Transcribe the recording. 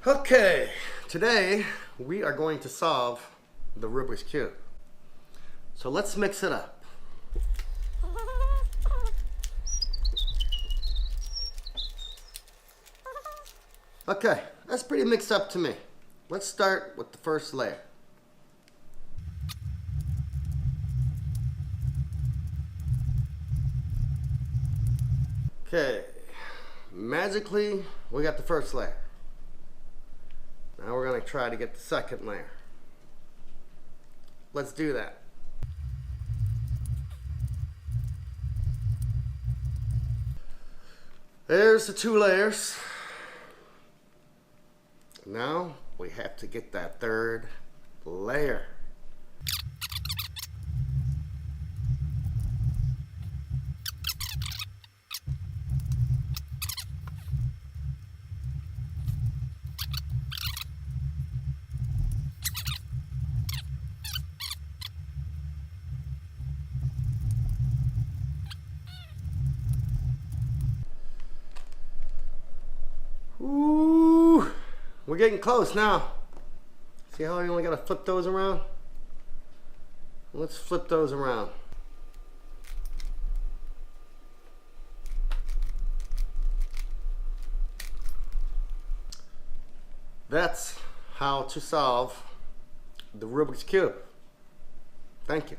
Okay, today we are going to solve the Rubik's Cube. So let's mix it up. Okay, that's pretty mixed up to me. Let's start with the first layer. Okay, magically we got the first layer. Now we're going to try to get the second layer. Let's do that. There's the two layers. Now we have to get that third layer. Ooh, we're getting close now. See how you only gotta flip those around? Let's flip those around. That's how to solve the Rubik's Cube. Thank you.